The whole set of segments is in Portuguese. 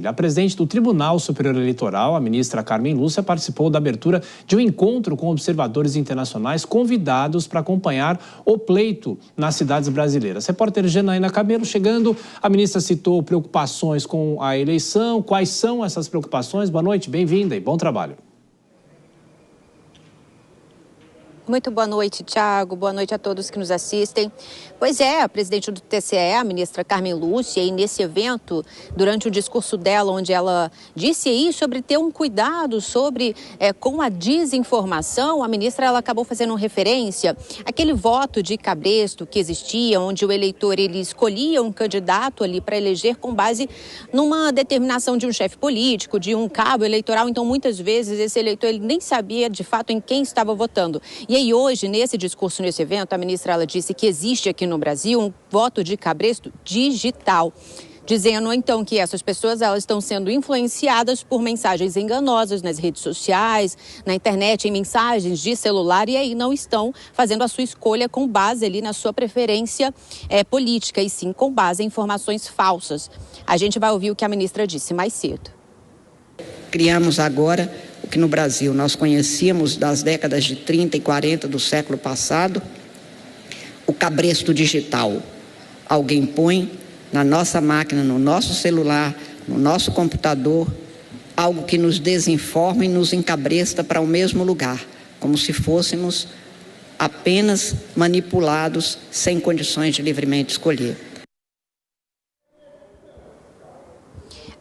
A presidente do Tribunal Superior Eleitoral, a ministra Carmen Lúcia, participou da abertura de um encontro com observadores internacionais convidados para acompanhar o pleito nas cidades brasileiras. Repórter Janaína Cabelo chegando, a ministra citou preocupações com a eleição. Quais são essas preocupações? Boa noite, bem-vinda e bom trabalho. Muito boa noite, Thiago. Boa noite a todos que nos assistem. Pois é, a presidente do TSE, a ministra Carmen Lúcia, e nesse evento, durante o discurso dela, onde ela disse aí sobre ter um cuidado com a desinformação, a ministra ela acabou fazendo referência àquele voto de cabresto que existia, onde o eleitor ele escolhia um candidato ali para eleger com base numa determinação de um chefe político, de um cabo eleitoral. Então, muitas vezes, esse eleitor ele nem sabia de fato em quem estava votando. E aí, hoje, nesse discurso, nesse evento, a ministra ela disse que existe aqui no Brasil um voto de cabresto digital, dizendo então que essas pessoas elas estão sendo influenciadas por mensagens enganosas nas redes sociais, na internet, em mensagens de celular, e aí não estão fazendo a sua escolha com base ali na sua preferência política, e sim com base em informações falsas. A gente vai ouvir o que a ministra disse mais cedo. Criamos agora o que no Brasil nós conhecíamos das décadas de 30 e 40 do século passado, o cabresto digital. Alguém põe na nossa máquina, no nosso celular, no nosso computador, algo que nos desinforma e nos encabresta para o mesmo lugar, como se fôssemos apenas manipulados sem condições de livremente escolher.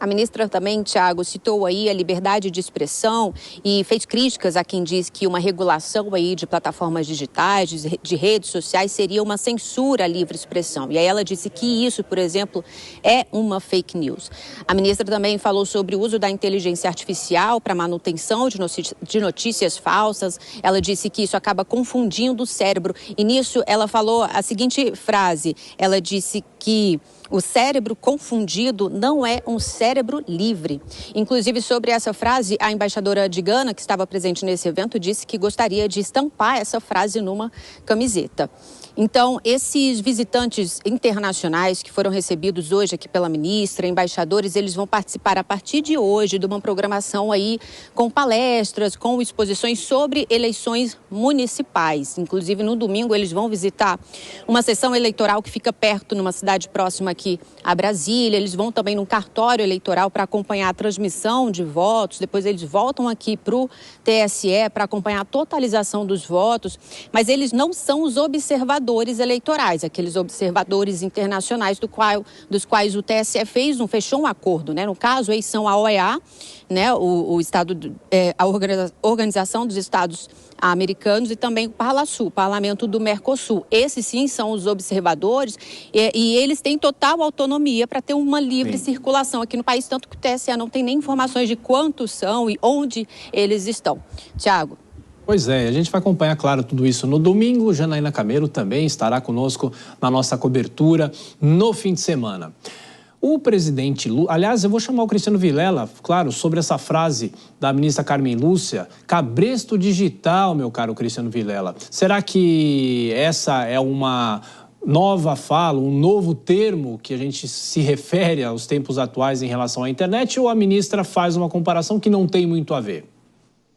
A ministra também, Thiago, citou aí a liberdade de expressão e fez críticas a quem diz que uma regulação aí de plataformas digitais, de redes sociais, seria uma censura à livre expressão. E aí ela disse que isso, por exemplo, é uma fake news. A ministra também falou sobre o uso da inteligência artificial para manutenção de notícias falsas. Ela disse que isso acaba confundindo o cérebro. E nisso ela falou a seguinte frase. Ela disse que o cérebro confundido não é um cérebro livre. Inclusive, sobre essa frase, a embaixadora de Gana, que estava presente nesse evento, disse que gostaria de estampar essa frase numa camiseta. Então, esses visitantes internacionais que foram recebidos hoje aqui pela ministra, embaixadores, eles vão participar a partir de hoje de uma programação aí com palestras, com exposições sobre eleições municipais. Inclusive, no domingo, eles vão visitar uma sessão eleitoral que fica perto, numa cidade próxima aqui a Brasília. Eles vão também num cartório eleitoral para acompanhar a transmissão de votos. Depois, eles voltam aqui para o TSE para acompanhar a totalização dos votos. Mas eles não são os observadores eleitorais, aqueles observadores internacionais dos quais o TSE fechou um acordo, né? No caso, aí são a OEA, né? A Organização dos Estados Americanos, e também o Parlasul, o Parlamento do Mercosul. Esses sim são os observadores e eles têm total autonomia para ter uma livre circulação aqui no país, tanto que o TSE não tem nem informações de quantos são e onde eles estão. Tiago. Pois é, a gente vai acompanhar, claro, tudo isso no domingo. Janaína Cabelo também estará conosco na nossa cobertura no fim de semana. O presidente Lula, aliás, eu vou chamar o Cristiano Vilela, claro, sobre essa frase da ministra Carmen Lúcia, cabresto digital, meu caro Cristiano Vilela. Será que essa é uma nova fala, um novo termo que a gente se refere aos tempos atuais em relação à internet, ou a ministra faz uma comparação que não tem muito a ver?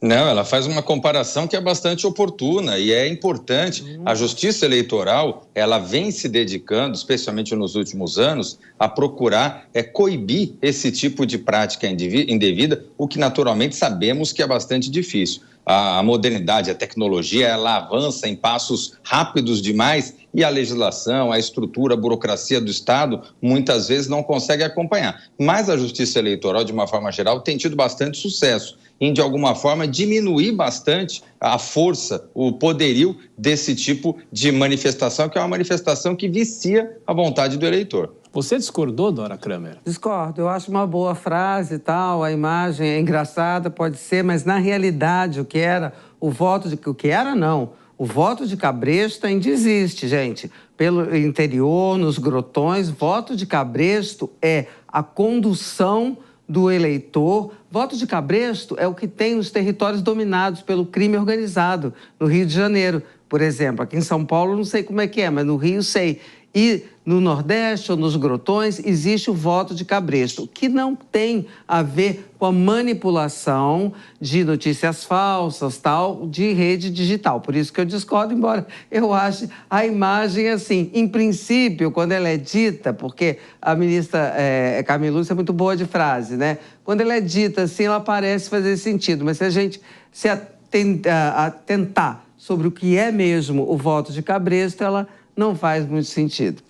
Não, ela faz uma comparação que é bastante oportuna e é importante. A Justiça Eleitoral, ela vem se dedicando, especialmente nos últimos anos, a procurar coibir esse tipo de prática indevida, o que naturalmente sabemos que é bastante difícil. A modernidade, a tecnologia, ela avança em passos rápidos demais e a legislação, a estrutura, a burocracia do Estado, muitas vezes não consegue acompanhar. Mas a Justiça Eleitoral, de uma forma geral, tem tido bastante sucesso em, de alguma forma, diminuir bastante a força, o poderio desse tipo de manifestação, que é uma manifestação que vicia a vontade do eleitor. Você discordou, Dora Kramer? Discordo. Eu acho uma boa frase e tal, a imagem é engraçada, pode ser, mas na realidade o que era o voto de... O que era, não. O voto de cabresto ainda existe, gente. Pelo interior, nos grotões, voto de cabresto é a condução do eleitor. Voto de cabresto é o que tem nos territórios dominados pelo crime organizado, no Rio de Janeiro, por exemplo. Aqui em São Paulo não sei como é que é, mas no Rio sei. E no Nordeste ou nos grotões existe o voto de cabresto, que não tem a ver com a manipulação de notícias falsas, tal, de rede digital. Por isso que eu discordo, embora eu ache a imagem assim, em princípio, quando ela é dita, porque a ministra Carmen Lúcia é muito boa de frase, né? Quando ela é dita assim, ela parece fazer sentido, mas se a gente se atentar sobre o que é mesmo o voto de cabresto, ela não faz muito sentido.